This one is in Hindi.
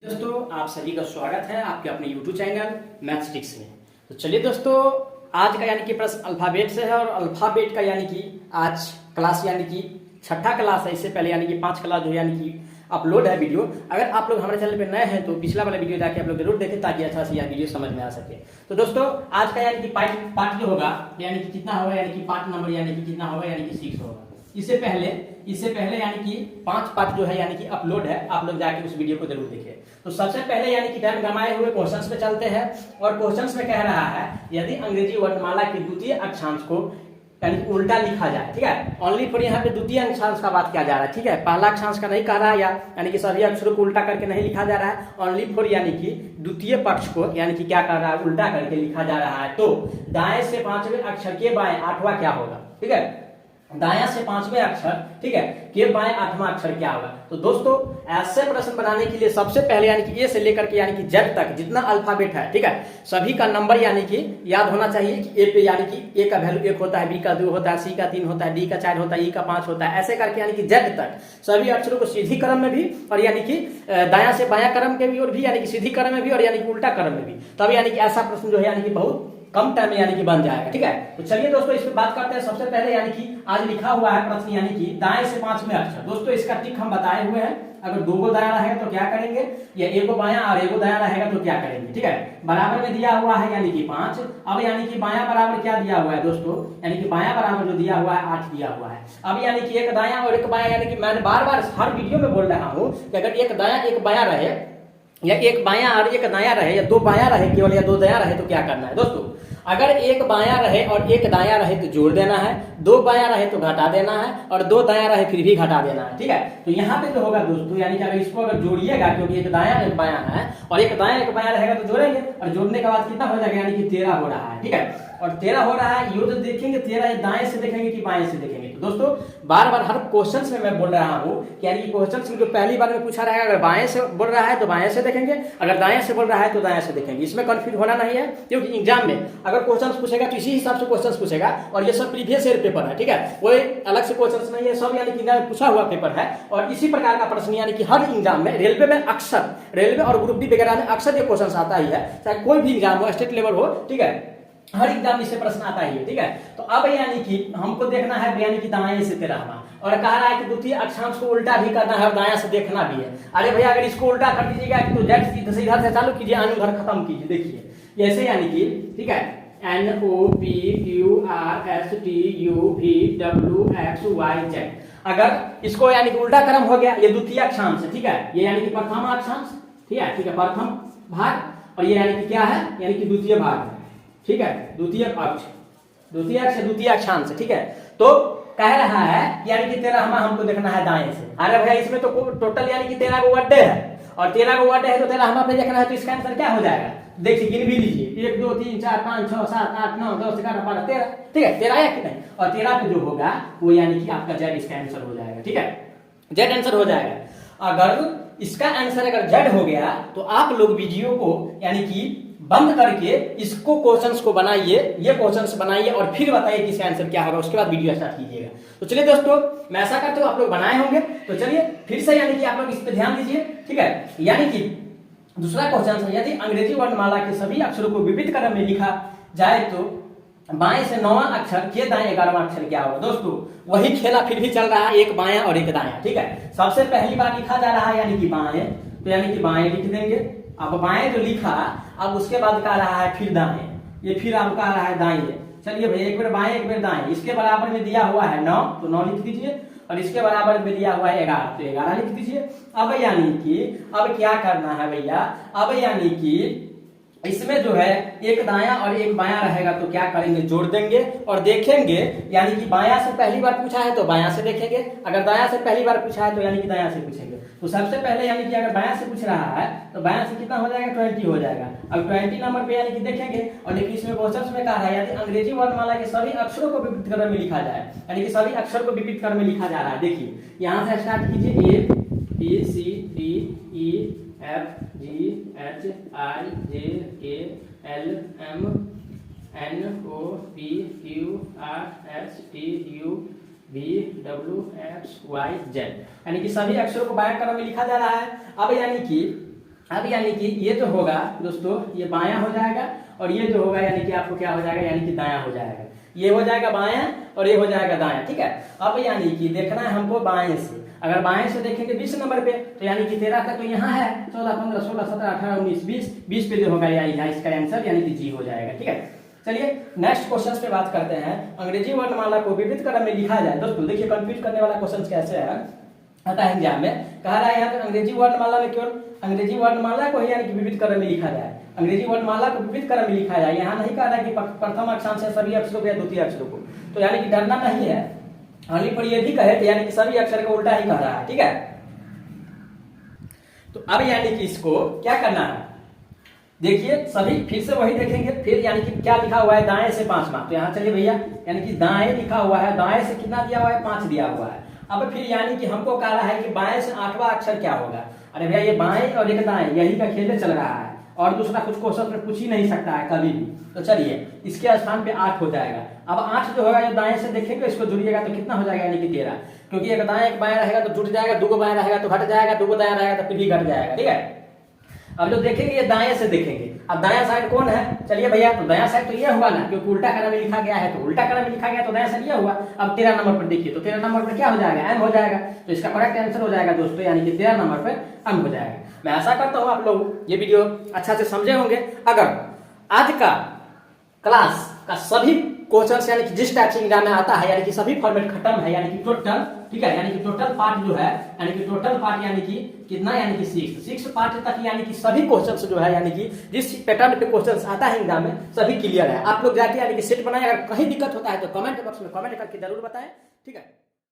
दोस्तों आप सभी का स्वागत है आपके अपने YouTube चैनल मैथमेटिक्स में। तो चलिए दोस्तों, आज का यानी कि प्रश्न अल्फाबेट से है और अल्फाबेट का यानी कि आज क्लास यानी कि छठा क्लास है। इससे पहले यानी कि 5 क्लास जो यानी कि अपलोड है वीडियो। अगर आप लोग हमारे चैनल पे नए हैं तो पिछला वाला वीडियो जाके आप लोग जरूर देखें ताकि अच्छा से यह वीडियो समझ में आ सके। तो दोस्तों आज का यानी कि पार्ट जो होगा यानी कि कितना होगा, यानी कि पार्ट नंबर यानी कि कितना होगा, यानी कि 6 होगा। इससे पहले यानी कि 5 पार्ट जो है यानी कि अपलोड है, आप लोग जाके उस वीडियो को जरूर देखिए। तो सबसे पहले यानी कि टाइम गंवाए हुए क्वेश्चंस पे चलते हैं और क्वेश्चंस में कह रहा है यदि अंग्रेजी वर्णमाला के द्वितीय अक्षांश को यानी कि उल्टा लिखा जाए, ठीक है। ओनली फॉर यहाँ पे द्वितीय अक्षांश का बात किया जा रहा है, ठीक है। पहला अक्षांश का नहीं कह रहा है यानी कि सभी अक्षरों को उल्टा करके नहीं लिखा जा रहा है। ओनली फॉर यानी कि द्वितीय पक्ष को यानी कि क्या कर रहा है, उल्टा करके लिखा जा रहा है। तो दाएं से 5वें अक्षर के बाएं 8वां क्या होगा, ठीक है। दायां से 5वें अक्षर, ठीक है, के बाएं 8वां अक्षर क्या होगा। तो दोस्तों ऐसे प्रश्न बनाने के लिए सबसे पहले यानी कि ए से लेकर के यानी कि जेड तक जितना अल्फाबेट है, ठीक है, सभी का नंबर यानी कि याद होना चाहिए कि ए पे यानी कि ए का वैल्यू 1 होता है, बी का 2 होता है, सी का 3 होता है, डी का 4 होता है, ई का 5 होता है। ऐसे करके यानी कि जेड तक सभी अक्षरों को सीधी क्रम में भी और यानी कि दायां से बायां क्रम के भी और भी यानी कि सीधी क्रम में भी और यानी कि उल्टा क्रम में भी, तब यानी कि ऐसा प्रश्न जो है यानी कि बहुत कम टाइम में यानी कि बन जाएगा, ठीक है। तो चलिए दोस्तों इस पे बात करते हैं। सबसे पहले यानी कि आज लिखा हुआ है प्रश्न यानी कि दाएं से 5वें अक्षर। दोस्तों इसका ट्रिक हम बताए हुए हैं। अगर 2 को दायां रहेगा तो क्या करेंगे, या 1 को बायां और 1 को दायां रहेगा तो क्या करेंगे, ठीक है। बराबर में दिया हुआ है यानी कि 5। अब यानी कि बायां बराबर क्या दिया हुआ है दोस्तों, यानी कि बायां बराबर जो दिया हुआ है 8 दिया हुआ है। अब यानी कि 1 दायां और 1 बायां, यानी कि मैंने बार बार हर वीडियो में बोल रहा हूं कि अगर 1 दायां 1 बायां रहे या 1 बायां और 1 दायां रहे या 2 बायां रहे केवल या 2 दायां रहे तो क्या करना है दोस्तों। अगर 1 बायां रहे और 1 दायां रहे तो जोड़ देना है, 2 बायां रहे तो घटा देना है और 2 दायां रहे फिर भी घटा देना है, ठीक है। तो यहाँ पे जो होगा दोस्तों यानी कि अगर इसको अगर जोड़िएगा, क्योंकि 1 दायां 1 बायां है और 1 दायां 1 बायां रहेगा तो जोड़ेंगे और जोड़ने के बाद कितना हो जाएगा, यानी कि 13 हो रहा है, ठीक है। और 13 हो रहा है, ये जो देखेंगे 13 दाएं से देखेंगे कि बाएं से देखेंगे। तो दोस्तों बार बार हर क्वेश्चंस में मैं बोल रहा हूं कि यानी कि क्वेश्चंस में जो पहली बार में पूछा रहेगा, अगर बाएं से बोल रहा है तो बाएं से देखेंगे, अगर दाएं से बोल रहा है तो दाएं से देखेंगे। इसमें कंफ्यूज होना नहीं है, क्योंकि एग्जाम में अगर क्वेश्चंस पूछेगा तो इसी हिसाब से क्वेश्चंस पूछेगा और ये सब प्रीवियस ईयर पेपर है, ठीक है। कोई अलग से क्वेश्चंस नहीं है, सब यानी कि पूछा हुआ पेपर है। और इसी प्रकार का प्रश्न यानी कि हर एग्जाम में, रेलवे में अक्सर, रेलवे और ग्रुप डी वगैरह में अक्सर ये क्वेश्चन आता ही है, चाहे कोई भी एग्जाम हो, स्टेट लेवल हो, ठीक है, हर एग्जाम में से प्रश्न आता ही है, ठीक है। तो अब यानी कि हमको देखना है यानी कि दाएं से 13वां और कह रहा है कि द्वितीय अक्षांश को उल्टा भी करना है और दायां से देखना भी है। अरे भैया अगर इसको उल्टा कर दीजिएगा तो जेड सीधे इधर से चालू कीजिए, अनुधर खत्म कीजिए। देखिए ऐसे यानी कि, ठीक है, NOPQRSTUVWXYZ। अगर इसको यानी कि उल्टा क्रम हो गया, ये द्वितीय अक्षांश है, ठीक है, ये यानी कि प्रथम अक्षांश, ठीक है, प्रथम भाग और ये यानी कि क्या है, यानी कि द्वितीय भाग है, ठीक है, द्वितीय अक्षांश, ठीक है। तो कह रहा है यानी कि 13वां हमको देखना है दाएं से। अरे भैया इसमें तो टोटल यानी कि 13 को वर्डे है और 13 को वर्डे है तो 13वां पे देखना है, तो इसका आंसर क्या हो जाएगा, देखिए गिन भी लीजिए, 1 2 3 4 5 6 7 8 9 10 11 12 13, ठीक है, 13 है कि नहीं। और 13 पे जो होगा वो यानी कि आपका जेड इसका आंसर हो जाएगा, ठीक है, जेड आंसर हो जाएगा। अगर इसका आंसर अगर जेड हो गया तो आप लोग वीडियो को यानी कि बंद करके इसको क्वेश्चंस को बनाइए, ये क्वेश्चंस बनाइए और फिर बताइए कि इसका आंसर क्या होगा, उसके बाद वीडियो स्टार्ट कीजिएगा। तो चलिए दोस्तों मैं ऐसा करते हूँ, आप लोग बनाए होंगे तो चलिए फिर से यानी कि आप लोग इस पे ध्यान दीजिए, ठीक है। यानी कि दूसरा क्वेश्चन है, यदि अंग्रेजी वर्णमाला के सभी अक्षरों को विविध क्रम में लिखा जाए तो बाएं से 9वां अक्षर के दाएं 11वां अक्षर क्या होगा। दोस्तों वही खेला फिर भी चल रहा है, 1 बायां और 1 दायां, ठीक है। सबसे पहली बार लिखा जा रहा है यानी कि बाएं, तो यानी कि बाएं लिख देंगे। अब बाएं जो लिखा, अब उसके बाद कह रहा है फिर दाएं, ये फिर अब कह रहा है दाएं। चलिए भाई एक बार बाएं एक बार दाएं, इसके बराबर में दिया हुआ है 9 तो 9 लिख दीजिए और इसके बराबर में दिया हुआ है 11 तो 11 लिख दीजिए। अब यानी कि अब क्या करना है भैया, अब यानी कि इसमें जो है 1 दायां और 1 बायां रहेगा तो क्या करेंगे, जोड़ देंगे और देखेंगे, यानी कि बायां से पहली बार पूछा है तो बायां से देखेंगे, अगर दायां से पहली बार पूछा है तो यानी कि दायां से पूछेंगे। तो सबसे पहले यानी कि अगर बायां से पूछ रहा है तो बायां से कितना हो जाएगा, 20 हो जाएगा। अब 20 नंबर पे यानी कि देखेंगे और देखिए इसमें क्वेश्चन में कहा है यदि अंग्रेजी वर्णमाला के सभी अक्षरों को विविध क्रम में लिखा जाए, यानी कि सभी अक्षर को विविध क्रम में लिखा जा रहा है। देखिए यहाँ से स्टार्ट कीजिए, A B C D E F G H I J K L M N O P Q R S T U V W X Y Z, यानी कि सभी अक्षरों को बाएं क्रम में लिखा जा रहा है। अब यानी कि अब यानी कि ये जो होगा दोस्तों, ये बायां हो जाएगा, और ये जो होगा यानी कि आपको क्या हो जाएगा, यानी कि दायां हो जाएगा। ये हो जाएगा बायां और ये हो जाएगा दायां, ठीक है। अब यानी कि देखना है हमको बाएं से। अगर बाएं से देखेंगे 20 नंबर पे, तो यानी कि 13 तक तो यहाँ है, 14, 15, 16, 17, 18, 19, 20 पे जो होगा यहाँ इसका आंसर यानी कि जी हो जाएगा, ठीक है। चलिए नेक्स्ट क्वेश्चन पे बात करते हैं। अंग्रेजी वर्णमाला को विविध क्रम में लिखा जाए। दोस्तों देखिए कंफ्यूज करने वाला क्वेश्चन कैसे है, आता है एग्जाम में, कह रहा है यहाँ पे अंग्रेजी वर्णमाला में केवल अंग्रेजी वर्णमाला को ही यानी कि विविध क्रम में लिखा जाए। अंग्रेजी वर्णमाला को विविध क्रम में लिखा जाए, यहाँ नहीं कह रहा है कि प्रथम अक्षरांश से सभी अक्षरों को या द्वितीय अक्षरों को, तो यानी कि डरना नहीं है। हानि पर ये भी कहे तो यानी कि सभी अक्षर का उल्टा ही कह रहा है, ठीक है। तो अब यानी कि इसको क्या करना है, देखिए सभी फिर से वही देखेंगे। फिर यानी कि क्या लिखा हुआ है, दाएं से 5 मार्क, तो यहाँ चलिए भैया, यानी कि दाएं लिखा हुआ है, दाएं से कितना दिया हुआ है, 5 दिया हुआ है। अब फिर यानी कि हमको कह रहा है कि बाएं से 8वां अक्षर क्या होगा। अरे भैया ये बाएं और एक दाएं यही का खेल चल रहा है, और दूसरा कुछ क्वेश्चन में पूछ ही नहीं सकता है कभी भी। तो चलिए इसके स्थान पे 8 हो जाएगा। अब 8 जो होगा, जो दाएं से देखेंगे इसको जुड़िएगा तो कितना हो जाएगा, यानी कि 13, क्योंकि एक दाएं एक बाएं रहेगा तो जुड़ जाएगा, 2 बाएं रहेगा तो घट जाएगा, 2 दाएं रहेगा तो फिर भी घट जाएगा, ठीक है। अब जो देखेंगे ये दाएं से देखेंगे। अब दायां साइड कौन है, चलिए भैया, तो दायां साइड तो ये हुआ ना, क्योंकि उल्टा क्रम में लिखा गया है, तो उल्टा क्रम में लिखा गया तो दायां साइड ये हुआ। अब 13 नंबर पर देखिए, तो 13 नंबर पर क्या हो जाएगा, एम हो जाएगा। तो इसका करेक्ट आंसर हो जाएगा दोस्तों, यानी कि 13 नंबर पर एम हो जाएगा। मैं आशा करता हूँ आप लोग ये वीडियो अच्छा से समझे होंगे। अगर आज का क्लास का सभी क्वेश्चन यानी कि जिस टाइप से एग्जाम में आता है, यानी कि सभी फॉर्मेट खत्म है, यानी कि टोटल, ठीक है, यानी कि टोटल पार्ट जो है, यानी कि टोटल पार्ट यानी कि कितना, यानी कि 6 पार्ट तक, यानी कि सभी क्वेश्चंस जो है, यानी कि जिस पैटर्न पे क्वेश्चंस आता है एग्जाम में सभी क्लियर है। आप लोग जाके यानी कि सेट बनाए। अगर कहीं दिक्कत होता है तो कमेंट बॉक्स में कमेंट करके जरूर बताएं, ठीक है।